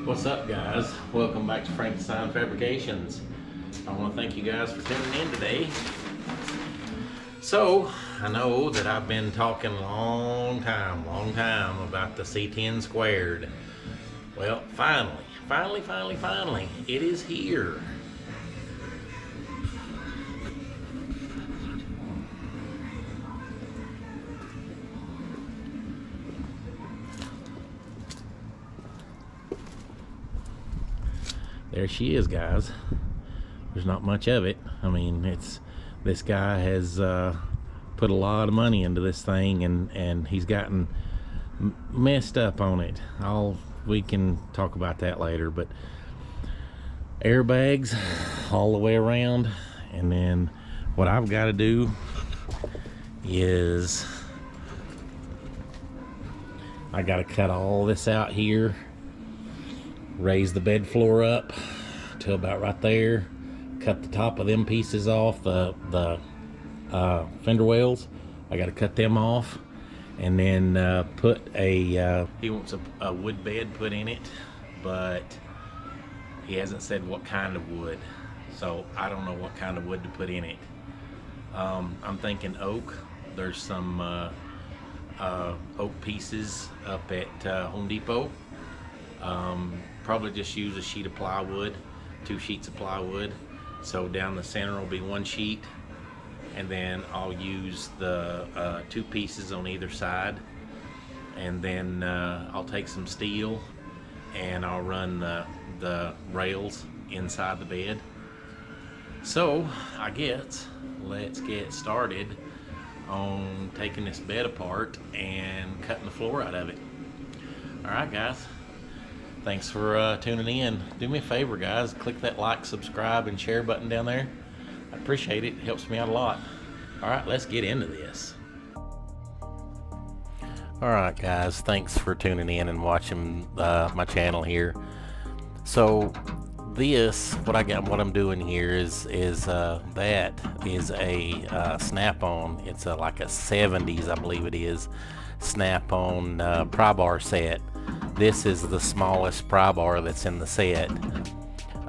What's up, guys? Welcome back to Frankenstein Fabrications. I want to thank you guys for tuning in today. So, I know that I've been talking a long time about the C10 squared. Well, finally, it is here. There she is, guys. There's not much of it. I mean, this guy has put a lot of money into this thing, and he's gotten messed up on it. We can talk about that later, but airbags all the way around, and then what I've got to do is I got to cut all this out here, raise the bed floor up to about right there, cut the top of them pieces off, the fender welds. I got to cut them off, and then put he wants a wood bed put in it, but he hasn't said what kind of wood, so I don't know what kind of wood to put in it. I'm thinking oak. There's some oak pieces up at Home Depot. Probably just use a sheet of plywood, 2 sheets of plywood. So down the center will be 1 sheet, and then I'll use the 2 pieces on either side, and then I'll take some steel and I'll run the rails inside the bed. So I guess let's get started on taking this bed apart and cutting the floor out of it. Alright, guys. Thanks for tuning in. Do me a favor, guys. Click that like, subscribe, and share button down there. I appreciate it. It helps me out a lot. All right, let's get into this. All right, guys. Thanks for tuning in and watching my channel here. So what I'm doing here is that is a snap-on. It's like a 70s, I believe it is, snap-on pry bar set. This is the smallest pry bar that's in the set.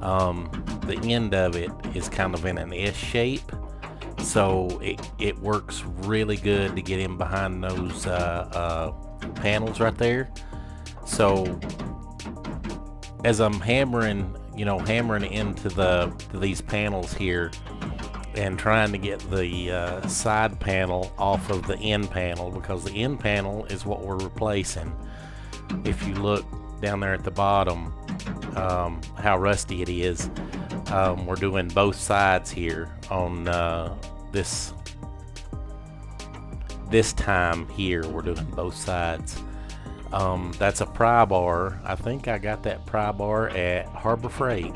The end of it is kind of in an S shape, so it works really good to get in behind those panels right there. So as I'm hammering into these panels here and trying to get the side panel off of the end panel, because the end panel is what we're replacing. If you look down there at the bottom, how rusty it is, we're doing both sides here on this time here. We're doing both sides. That's a pry bar. I think I got that pry bar at Harbor Freight.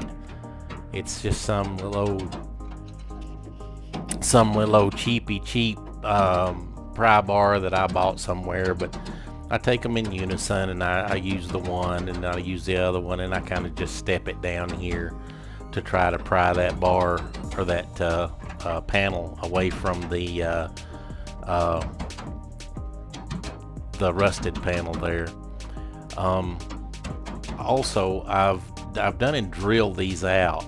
It's just some little cheap pry bar that I bought somewhere, but I take them in unison, and I use the one and I use the other one, and I kind of just step it down here to try to pry that bar or that panel away from the rusted panel there. Also, I've done and drilled these out.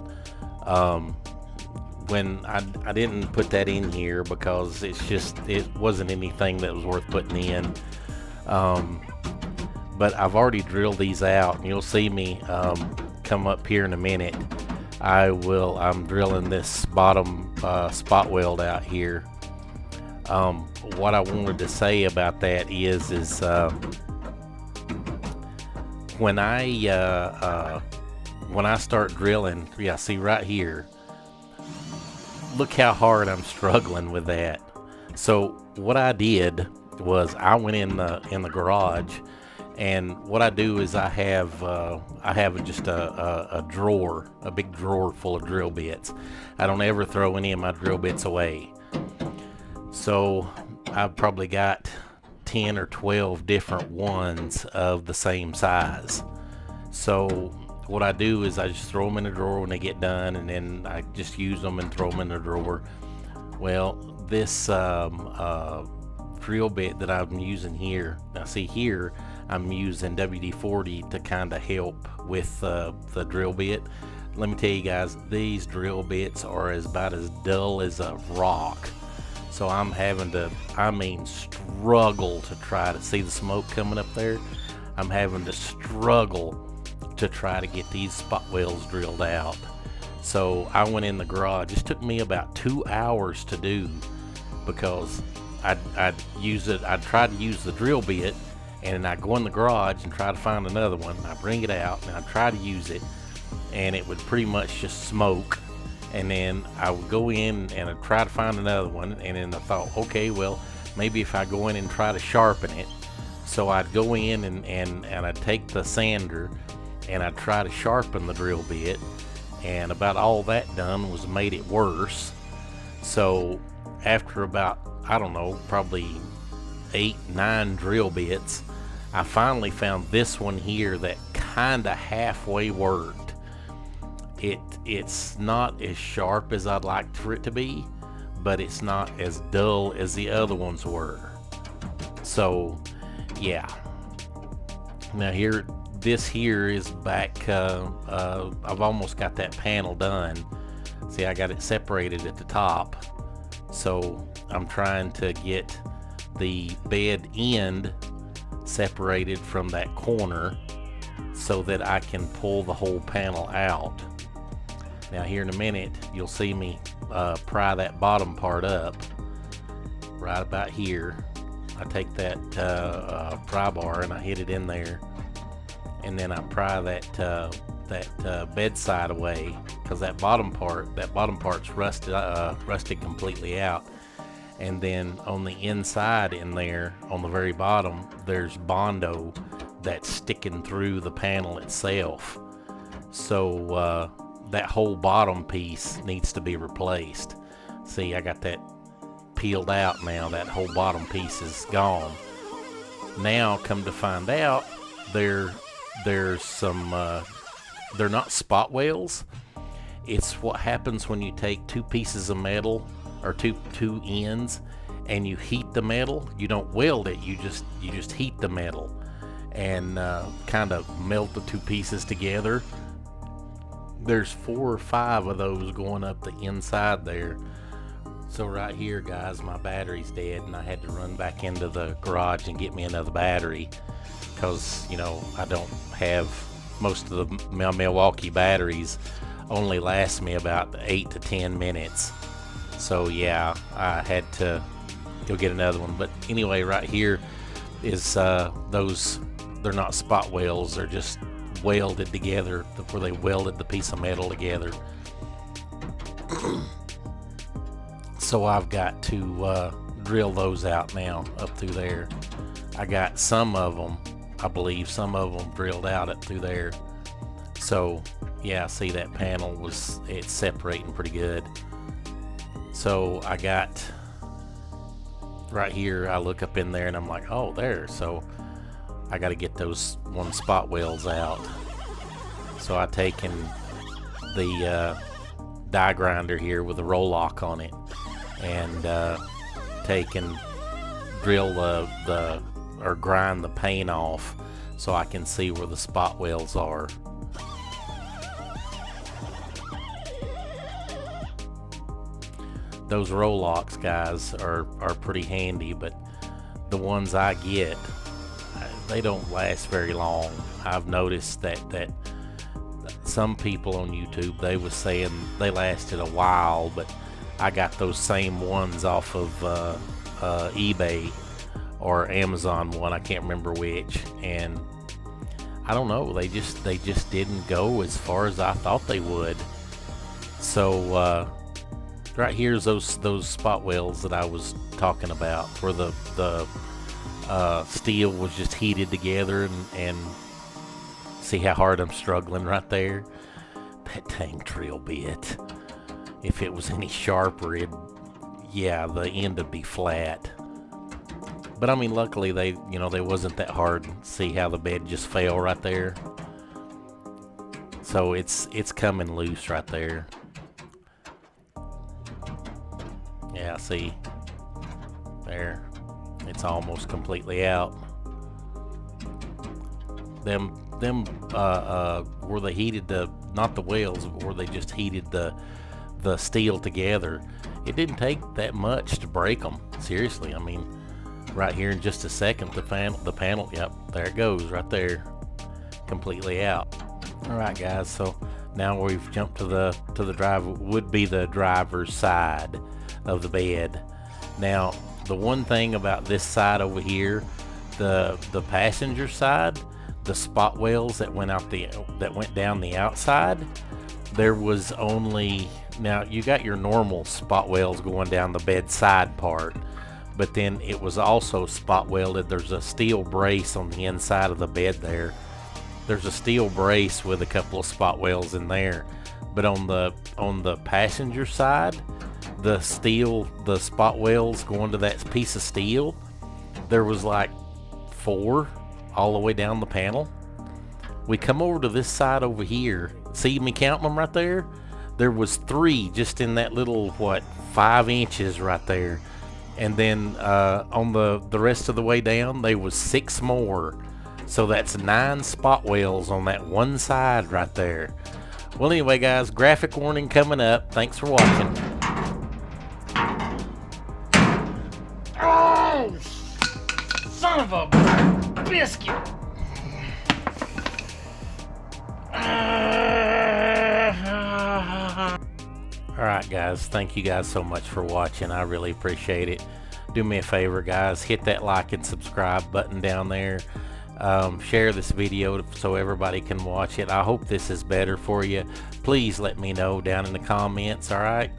When I didn't put that in here because it wasn't anything that was worth putting in. But I've already drilled these out, and you'll see me come up here in a minute. I'm drilling this bottom spot weld out here. What I wanted to say about that is when I start drilling, see right here, look how hard I'm struggling with that. So what I did was I went in the garage, and what I do is I have just a drawer, a big drawer full of drill bits. I don't ever throw any of my drill bits away. So I've probably got 10 or 12 different ones of the same size. So what I do is I just throw them in the drawer when they get done, and then I just use them and throw them in the drawer. Well, this drill bit that I'm using here, now see here, I'm using WD-40 to kind of help with the drill bit. Let me tell you guys, these drill bits are about as dull as a rock. So I'm having to, struggle to try to see the smoke coming up there. I'm having to struggle to try to get these spot welds drilled out. So I went in the garage. It took me about 2 hours to do, because I'd try to use the drill bit, and then I'd go in the garage and try to find another one. I'd bring it out and I'd try to use it, and it would pretty much just smoke. And then I would go in and I'd try to find another one, and then I thought, okay, well, maybe if I go in and try to sharpen it. So I'd go in and I'd take the sander and I'd try to sharpen the drill bit, and about all that done was made it worse. So after about, I don't know, probably 8-9 drill bits, I finally found this one here that kinda halfway worked. It's not as sharp as I'd like for it to be, but it's not as dull as the other ones were. So yeah, now this here is back. I've almost got that panel done. See, I got it separated at the top, so I'm trying to get the bed end separated from that corner so that I can pull the whole panel out. Now here in a minute, you'll see me pry that bottom part up right about here. I take that pry bar and I hit it in there, and then I pry that bedside away, because that bottom part's rusted completely out. And then on the inside in there, on the very bottom, there's Bondo that's sticking through the panel itself. So that whole bottom piece needs to be replaced. See, I got that peeled out now. That whole bottom piece is gone. Now, come to find out, there's some, they're not spot welds. It's what happens when you take two pieces of metal, or two ends, and you heat the metal. You don't weld it, you just heat the metal and kind of melt the two pieces together. There's 4 or 5 of those going up the inside there. So right here, guys, my battery's dead, and I had to run back into the garage and get me another battery, because, you know, I don't have, most of my Milwaukee batteries only last me about 8 to 10 minutes. So yeah, I had to go get another one. But anyway, right here is those, they're not spot welds, they're just welded together, where they welded the piece of metal together. So I've got to drill those out now up through there. I got some of them, I believe some of them drilled out up through there. So yeah, see, that panel it's separating pretty good. So I got right here, I look up in there and I'm like, oh, there. So I got to get those one spot welds out. So I taken the die grinder here with a roll lock on it, and drill or grind the paint off so I can see where the spot welds are. Those roll locks, guys, are pretty handy, but the ones I get, they don't last very long. I've noticed that some people on YouTube, they was saying they lasted a while, but I got those same ones off of eBay or Amazon one, I can't remember which, and I don't know, they just didn't go as far as I thought they would. So right here's those spot welds that I was talking about, where the steel was just heated together, and see how hard I'm struggling right there. That dang drill bit, if it was any sharper, the end would be flat. But I mean, luckily they wasn't that hard. See how the bed just fell right there? So it's coming loose right there. Yeah, see there, it's almost completely out. where they heated the, not the welds, but where they just heated the steel together. It didn't take that much to break them. Seriously, I mean, right here in just a second, the panel, yep, there it goes, right there, completely out. All right, guys, so now we've jumped to the driver, would be the driver's side of the bed. Now, the one thing about this side over here, the passenger side, the spot welds that went down the outside, there was only, now you got your normal spot welds going down the bedside part, but then it was also spot welded. There's a steel brace on the inside of the bed there. There's a steel brace with a couple of spot welds in there, but on the passenger side, the spot welds going to that piece of steel, there was like 4 all the way down the panel. We come over to this side over here, see me counting them right there? There was 3 just in that little, 5 inches right there. And then on the rest of the way down, there was 6 more. So that's 9 spot welds on that one side right there. Well, anyway, guys, graphic warning coming up. Thanks for watching. Oh, son of a biscuit! Alright, guys, thank you guys so much for watching. I really appreciate it. Do me a favor, guys, hit that like and subscribe button down there. Share this video so everybody can watch it. I hope this is better for you. Please let me know down in the comments. All right,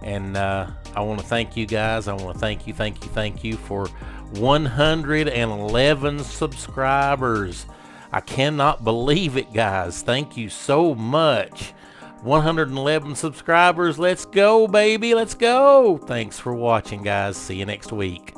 and I want to thank you guys. I want to thank you for 111 subscribers. I cannot believe it, guys. Thank you so much. 111 subscribers. Let's go, baby, let's go. Thanks for watching, guys. See you next week.